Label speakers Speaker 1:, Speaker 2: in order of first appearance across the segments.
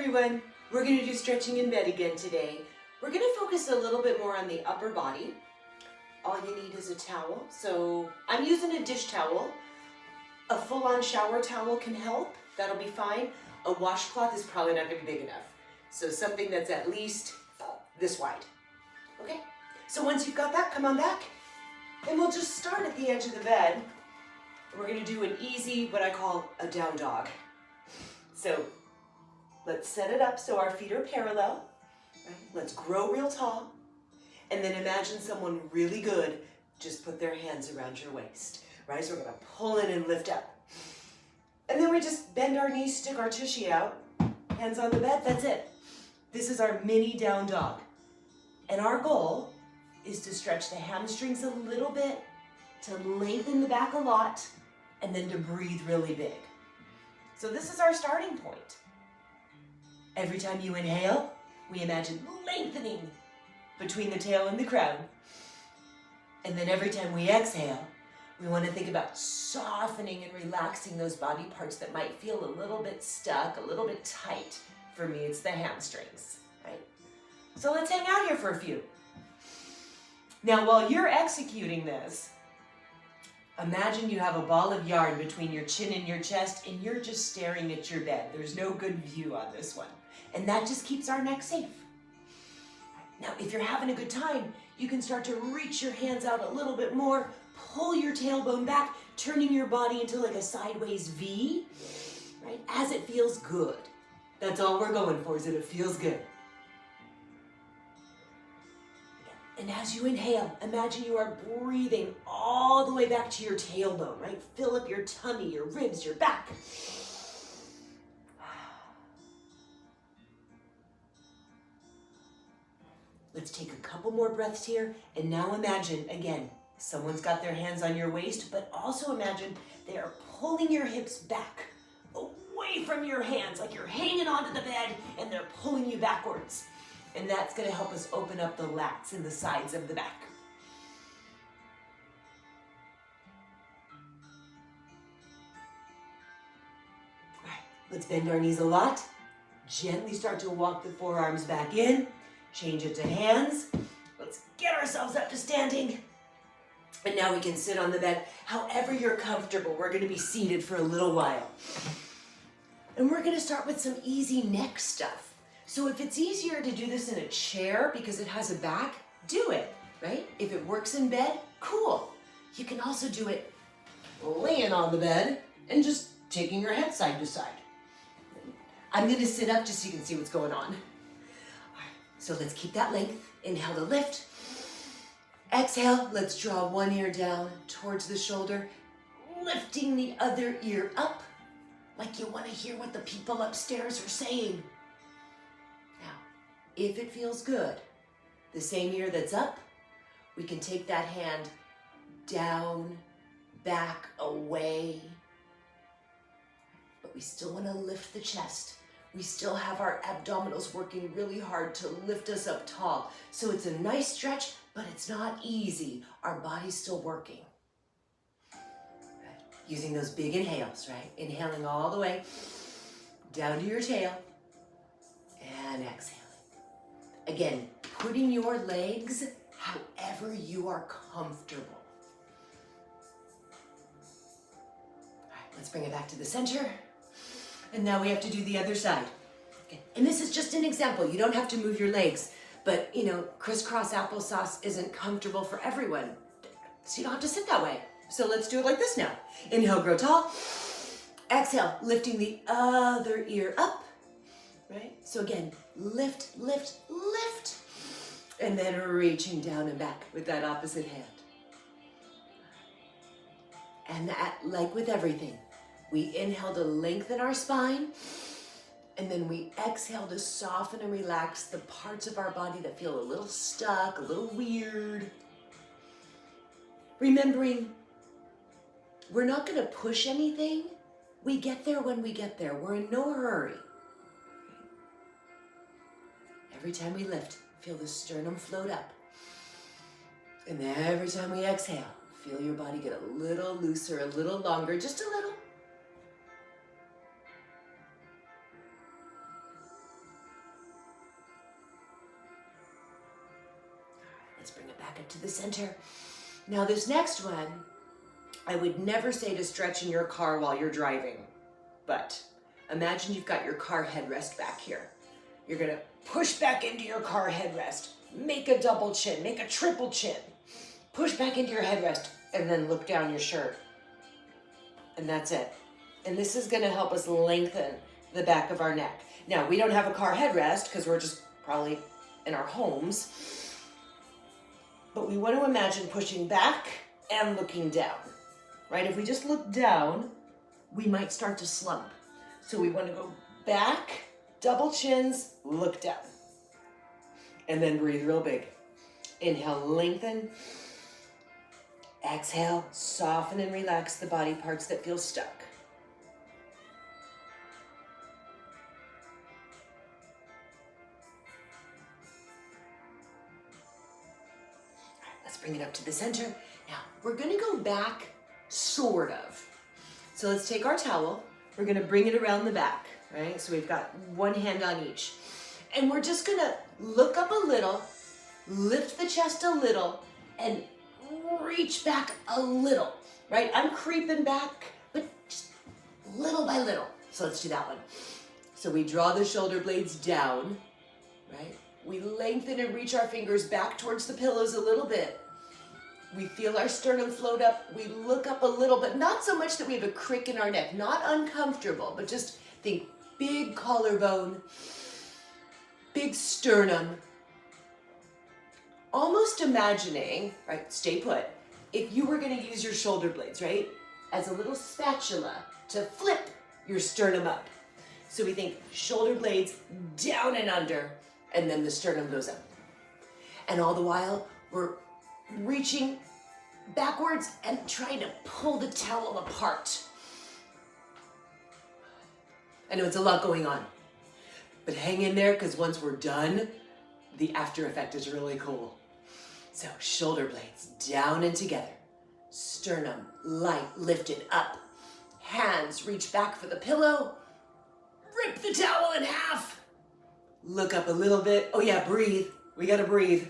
Speaker 1: everyone. We're going to do stretching in bed again today. We're going to focus a little bit more on the upper body. All you need is a towel. So I'm using a dish towel. A full-on shower towel can help. That'll be fine. A washcloth is probably not going to be big enough. So something that's at least this wide. Okay? So once you've got that, come on back. And we'll just start at the edge of the bed. We're going to do an easy, what I call a down dog. So let's set it up so our feet are parallel. Right? Let's grow real tall. And then imagine someone really good just put their hands around your waist. Right? So we're going to pull in and lift up. And then we just bend our knees, stick our tushy out, hands on the bed, that's it. This is our mini down dog. And our goal is to stretch the hamstrings a little bit, to lengthen the back a lot, and then to breathe really big. So this is our starting point. Every time you inhale, we imagine lengthening between the tail and the crown. And then every time we exhale, we want to think about softening and relaxing those body parts that might feel a little bit stuck, a little bit tight. For me, it's the hamstrings, right? So let's hang out here for a few. Now, while you're executing this, imagine you have a ball of yarn between your chin and your chest, and you're just staring at your bed. There's no good view on this one. And that just keeps our neck safe. Now, if you're having a good time, you can start to reach your hands out a little bit more, pull your tailbone back, turning your body into like a sideways V, right? As it feels good. That's all we're going for, is that it feels good. And as you inhale, imagine you are breathing all the way back to your tailbone, right? Fill up your tummy, your ribs, your back. Let's take a couple more breaths here. And now imagine, again, someone's got their hands on your waist, but also imagine they are pulling your hips back, away from your hands, like you're hanging onto the bed and they're pulling you backwards. And that's going to help us open up the lats and the sides of the back. All right, let's bend our knees a lot. Gently start to walk the forearms back in. Change it to hands. Let's get ourselves up to standing. And now we can sit on the bed however you're comfortable. We're going to be seated for a little while. And we're going to start with some easy neck stuff. So if it's easier to do this in a chair because it has a back, do it, right? If it works in bed, cool. You can also do it laying on the bed and just taking your head side to side. I'm going to sit up just so you can see what's going on. All right, so let's keep that length. Inhale to lift. Exhale, let's draw one ear down towards the shoulder, lifting the other ear up like you want to hear what the people upstairs are saying. If it feels good, the same ear that's up, we can take that hand down, back, away. But we still want to lift the chest. We still have our abdominals working really hard to lift us up tall. So it's a nice stretch, but it's not easy. Our body's still working. Good. Using those big inhales, right? Inhaling all the way down to your tail and exhale. Again, putting your legs however you are comfortable. All right, let's bring it back to the center. And now we have to do the other side. Okay. And this is just an example. You don't have to move your legs. But, crisscross applesauce isn't comfortable for everyone. So you don't have to sit that way. So let's do it like this now. Inhale, grow tall. Exhale, lifting the other ear up. Right? So again, lift, lift, lift. And then reaching down and back with that opposite hand. And that, like with everything, we inhale to lengthen our spine. And then we exhale to soften and relax the parts of our body that feel a little stuck, a little weird. Remembering, we're not going to push anything. We get there when we get there. We're in no hurry. Every time we lift, feel the sternum float up. And every time we exhale, feel your body get a little looser, a little longer, just a little. the center. Now this next one, I would never say to stretch in your car while you're driving, but imagine you've got your car headrest back here. You're gonna push back into your car headrest, make a double chin, make a triple chin, push back into your headrest, and then look down your shirt. And that's it. And this is gonna help us lengthen the back of our neck. Now, we don't have a car headrest because we're just probably in our homes, but we want to imagine pushing back and looking down, right? If we just look down, we might start to slump. So we want to go back, double chins, look down. And then breathe real big. Inhale, lengthen. Exhale, soften and relax the body parts that feel stuck. All right, let's bring it up to the center. Now, we're gonna go back, sort of. So let's take our towel. We're gonna bring it around the back, right? So we've got one hand on each. And we're just gonna look up a little, lift the chest a little, and reach back a little, right? I'm creeping back, but just little by little. So let's do that one. So we draw the shoulder blades down, right? We lengthen and reach our fingers back towards the pillows a little bit. We feel our sternum float up. We look up a little, but not so much that we have a crick in our neck. Not uncomfortable, but just think big collarbone, big sternum. Almost imagining, right, stay put, if you were gonna use your shoulder blades, right, as a little spatula to flip your sternum up. So we think shoulder blades down and under, and then the sternum goes up. And all the while, we're reaching backwards and trying to pull the towel apart. I know it's a lot going on, but hang in there, because once we're done, the after effect is really cool. So shoulder blades down and together, sternum light lifted up, hands reach back for the pillow, rip the towel in half, look up a little bit. Oh yeah, breathe. We gotta breathe.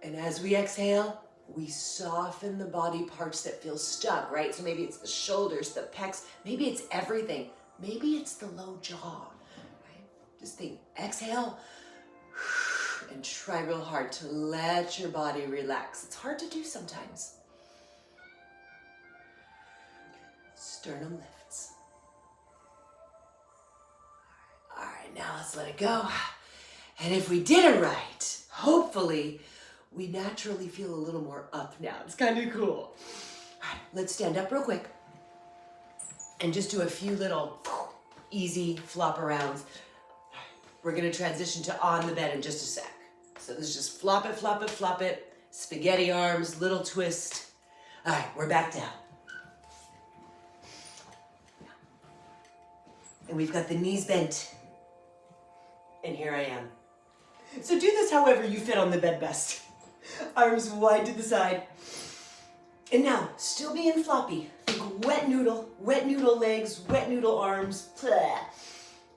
Speaker 1: And as we exhale, we soften the body parts that feel stuck, right? So maybe it's the shoulders, the pecs, maybe it's everything. Maybe it's the low jaw, right? Just think, exhale, and try real hard to let your body relax. It's hard to do sometimes. Sternum lifts. All right, now let's let it go. And if we did it right, hopefully, we naturally feel a little more up now. It's kind of cool. All right, let's stand up real quick and just do a few little easy flop arounds. We're gonna transition to on the bed in just a sec. So this is just flop it, flop it, flop it. Spaghetti arms, little twist. All right, we're back down. And we've got the knees bent. And here I am. So do this however you fit on the bed best. Arms wide to the side. And now, still being floppy. Think wet noodle legs, wet noodle arms. Blah.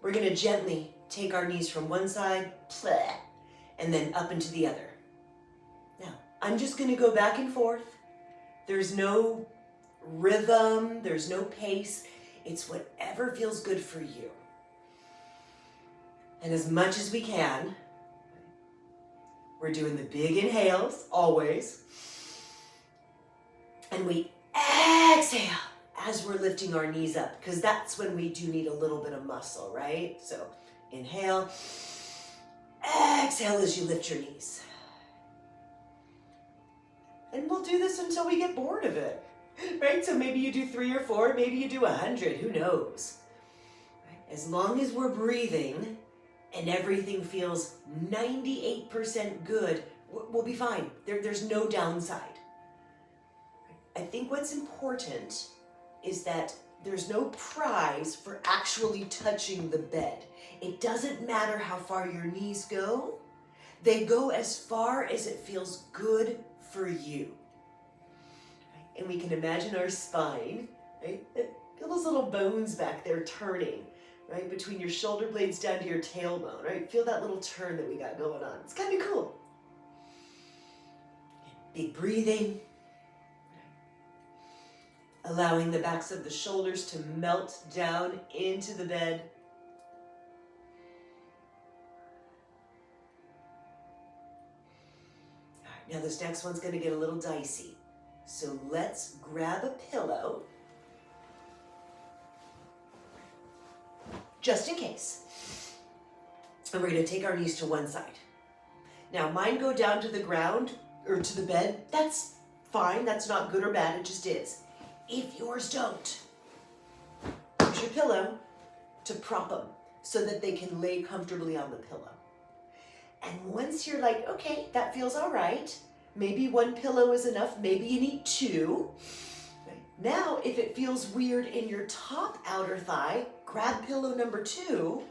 Speaker 1: We're gonna gently take our knees from one side, blah, and then up into the other. Now, I'm just gonna go back and forth. There's no rhythm, there's no pace. It's whatever feels good for you. And as much as we can, we're doing the big inhales, always. And we exhale as we're lifting our knees up, because that's when we do need a little bit of muscle, right? So inhale, exhale as you lift your knees. And we'll do this until we get bored of it, right? So maybe you do 3 or 4, maybe you do 100, who knows? Right? As long as we're breathing and everything feels 98% good, we'll be fine. There's no downside. I think what's important is that there's no prize for actually touching the bed. It doesn't matter how far your knees go. They go as far as it feels good for you. And we can imagine our spine, right? Feel those little bones back there turning, right? Between your shoulder blades down to your tailbone, right? Feel that little turn that we got going on. It's kind of cool. Big breathing. Allowing the backs of the shoulders to melt down into the bed. All right, now this next one's going to get a little dicey. So let's grab a pillow, just in case. And we're going to take our knees to one side. Now mine go down to the ground or to the bed. That's fine. That's not good or bad. It just is. If yours don't, use your pillow to prop them so that they can lay comfortably on the pillow. And once you're like, okay, that feels all right, maybe one pillow is enough, maybe you need two. Right. Now, if it feels weird in your top outer thigh, grab pillow number 2.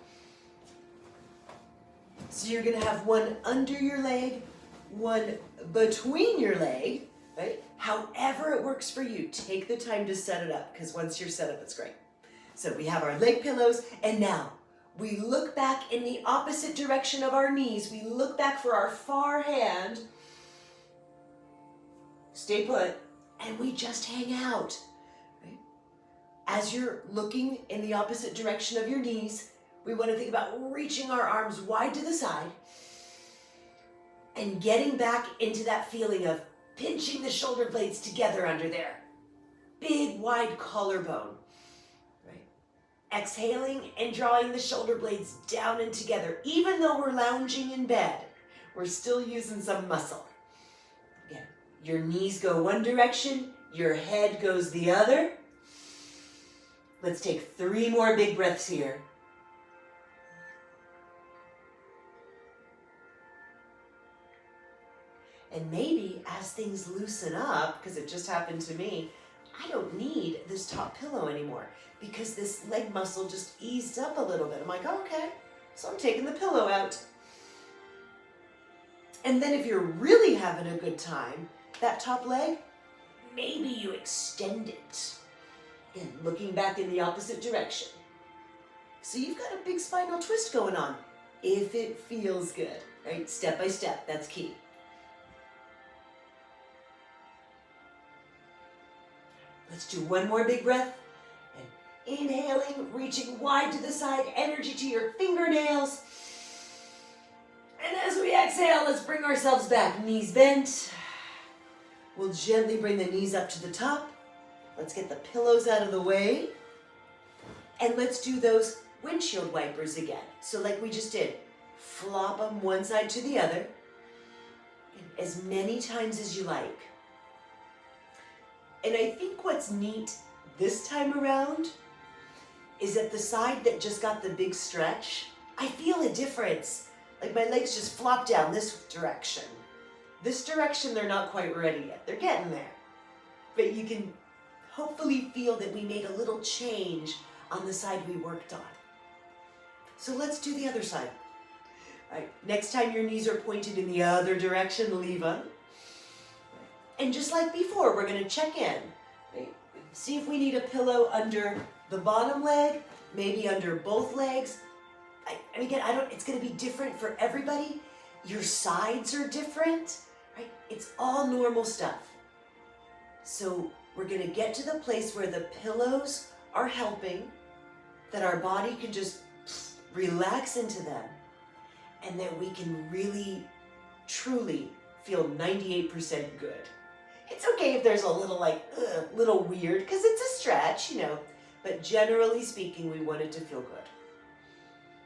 Speaker 1: So you're gonna have one under your leg, one between your leg, right? However it works for you, take the time to set it up, because once you're set up, it's great. So we have our leg pillows, and now we look back in the opposite direction of our knees. We look back for our far hand. Stay put, and we just hang out. Right? As you're looking in the opposite direction of your knees, we want to think about reaching our arms wide to the side and getting back into that feeling of pinching the shoulder blades together under there. Big, wide collarbone. Right? Exhaling and drawing the shoulder blades down and together. Even though we're lounging in bed, we're still using some muscle. Again, your knees go one direction, your head goes the other. Let's take 3 more big breaths here. And maybe as things loosen up, because it just happened to me, I don't need this top pillow anymore because this leg muscle just eased up a little bit. I'm like, oh, okay, so I'm taking the pillow out. And then if you're really having a good time, that top leg, maybe you extend it. Again, looking back in the opposite direction. So you've got a big spinal twist going on, if it feels good, right? Step by step, that's key. Let's do one more big breath. And inhaling, reaching wide to the side, energy to your fingernails. And as we exhale, let's bring ourselves back. Knees bent. We'll gently bring the knees up to the top. Let's get the pillows out of the way. And let's do those windshield wipers again. So like we just did, flop them one side to the other. As many times as you like. And I think what's neat this time around is that the side that just got the big stretch, I feel a difference. Like my legs just flop down this direction. This direction, they're not quite ready yet. They're getting there. But you can hopefully feel that we made a little change on the side we worked on. So let's do the other side. All right, next time your knees are pointed in the other direction, leave them. And just like before, we're going to check in. Right? See if we need a pillow under the bottom leg, maybe under both legs. And again, it's going to be different for everybody. Your sides are different, right? It's all normal stuff. So we're going to get to the place where the pillows are helping, that our body can just relax into them, and that we can really, truly feel 98% good. It's okay if there's a little little weird, because it's a stretch, but generally speaking, we want it to feel good.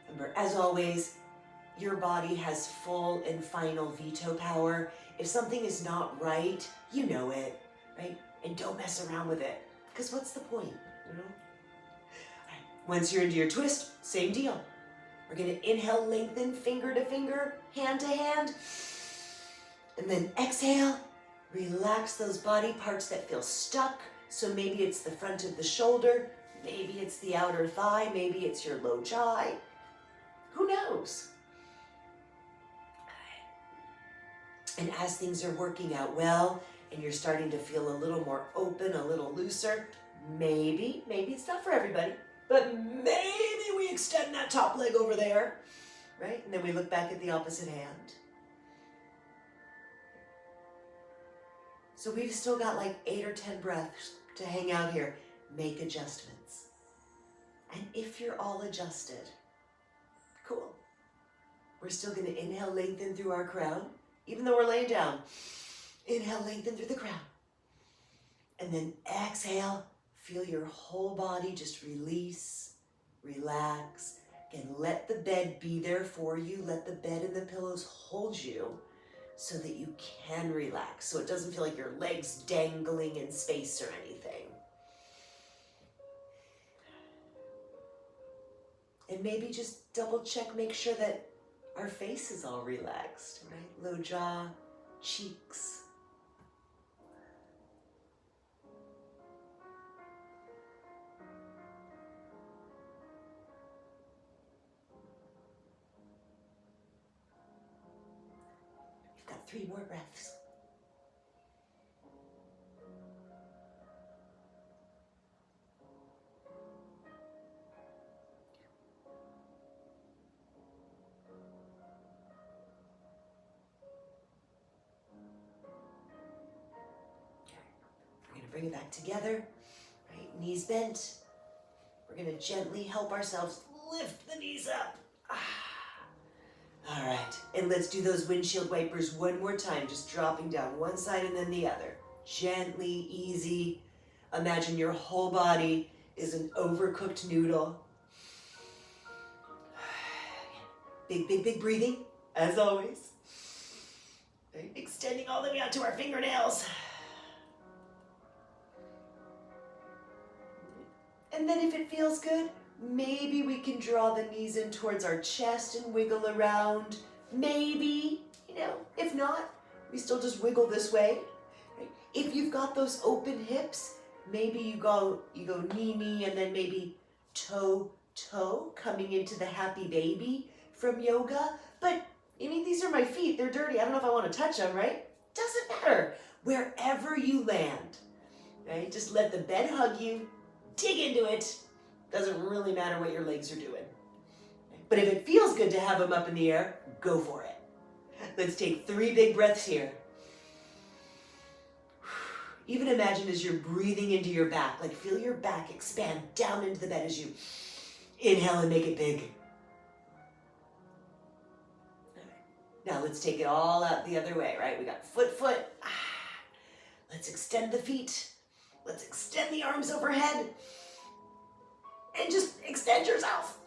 Speaker 1: Remember, as always, your body has full and final veto power. If something is not right, you know it, right? And don't mess around with it, because what's the point, Right. Once you're into your twist, same deal. We're going to inhale, lengthen, finger to finger, hand to hand, and then exhale. Relax those body parts that feel stuck. So maybe it's the front of the shoulder, maybe it's the outer thigh, maybe it's your low jaw. Who knows? And as things are working out well and you're starting to feel a little more open, a little looser, maybe it's not for everybody, but maybe we extend that top leg over there, right? And then we look back at the opposite hand. So we've still got like 8 or 10 breaths to hang out here. Make adjustments. And if you're all adjusted, cool. We're still gonna inhale, lengthen through our crown, even though we're laying down. Inhale, lengthen through the crown. And then exhale, feel your whole body just release, relax. Again, let the bed be there for you. Let the bed and the pillows hold you so that you can relax, so it doesn't feel like your legs dangling in space or anything. And maybe just double check, make sure that our face is all relaxed, right? Low jaw, cheeks. We've got 3 more breaths. We're going to bring it back together, right? Knees bent. We're going to gently help ourselves lift the knees up. All right, and let's do those windshield wipers one more time, just dropping down one side and then the other. Gently, easy. Imagine your whole body is an overcooked noodle. Big, big, big breathing, as always. Right? Extending all the way out to our fingernails. And then if it feels good, maybe we can draw the knees in towards our chest and wiggle around. Maybe, if not, we still just wiggle this way. Right? If you've got those open hips, maybe you go knee, knee, and then maybe toe, toe, coming into the happy baby from yoga. But, these are my feet. They're dirty. I don't know if I want to touch them, right? Doesn't matter. Wherever you land, right? Just let the bed hug you. Dig into it. Doesn't really matter what your legs are doing. But if it feels good to have them up in the air, go for it. Let's take 3 big breaths here. Even imagine as you're breathing into your back, like feel your back expand down into the bed as you inhale and make it big. Now let's take it all out the other way, right? We got foot. Let's extend the feet. Let's extend the arms overhead. And just extend yourself.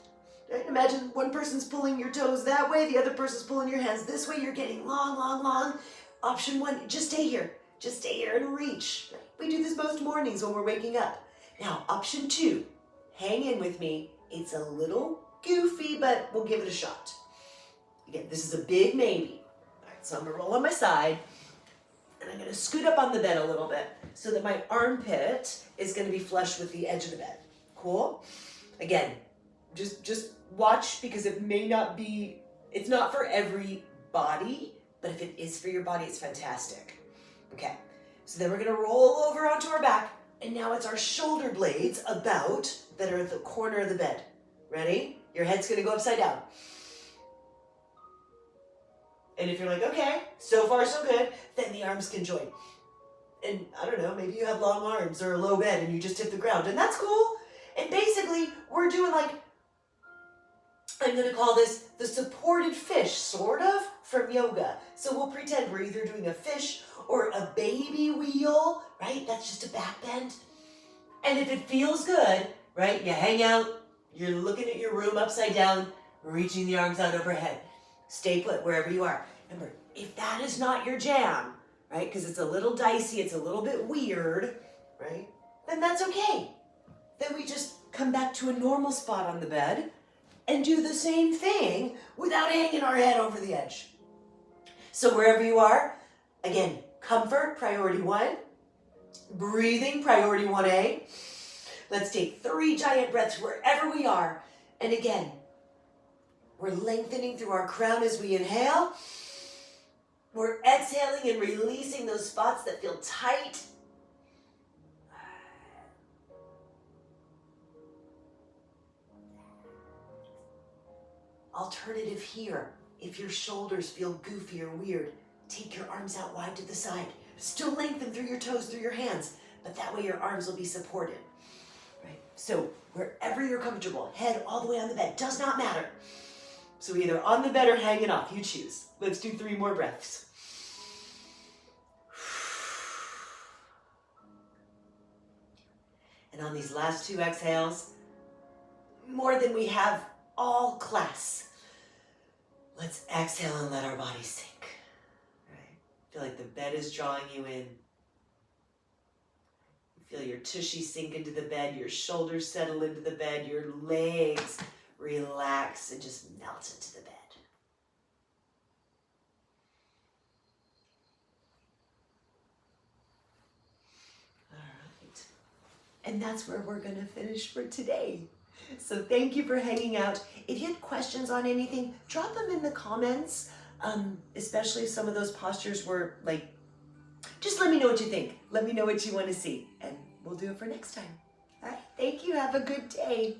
Speaker 1: Right? Imagine one person's pulling your toes that way, the other person's pulling your hands this way. You're getting long, long, long. Option 1, just stay here. Just stay here and reach. We do this most mornings when we're waking up. Now, option 2, hang in with me. It's a little goofy, but we'll give it a shot. Again, this is a big maybe. All right, so I'm gonna roll on my side, and I'm gonna scoot up on the bed a little bit so that my armpit is gonna be flush with the edge of the bed. Cool? Again, just watch, because it may not be, it's not for every body, but if it is for your body, it's fantastic. Okay, so then we're gonna roll over onto our back, and now it's our shoulder blades that are at the corner of the bed. Ready? Your head's gonna go upside down. And if you're like, okay, so far so good, then the arms can join. And I don't know, maybe you have long arms or a low bed and you just hit the ground, and that's cool. And basically, we're doing I'm gonna call this the supported fish, sort of, from yoga. So we'll pretend we're either doing a fish or a baby wheel, right? That's just a back bend. And if it feels good, right, you hang out, you're looking at your room upside down, reaching the arms out overhead. Stay put wherever you are. Remember, if that is not your jam, right, because it's a little dicey, it's a little bit weird, right, then that's okay. Then we just come back to a normal spot on the bed and do the same thing without hanging our head over the edge. So wherever you are, again, comfort, priority 1. Breathing, priority 1A. Let's take 3 giant breaths wherever we are. And again, we're lengthening through our crown as we inhale. We're exhaling and releasing those spots that feel tight. Alternative here, if your shoulders feel goofy or weird, take your arms out wide to the side. Still lengthen through your toes, through your hands, but that way your arms will be supported, right? So wherever you're comfortable, head all the way on the bed, does not matter. So either on the bed or hanging off, you choose. Let's do 3 more breaths. And on these last 2 exhales, more than we have all class, let's exhale and let our body sink. Right? Feel like the bed is drawing you in. Feel your tushy sink into the bed, your shoulders settle into the bed, your legs relax and just melt into the bed. All right. And that's where we're going to finish for today. So thank you for hanging out. If you had questions on anything, drop them in the comments, especially if some of those postures were like, just let me know what you think. Let me know what you want to see, and we'll do it for next time. All right. Thank you. Have a good day.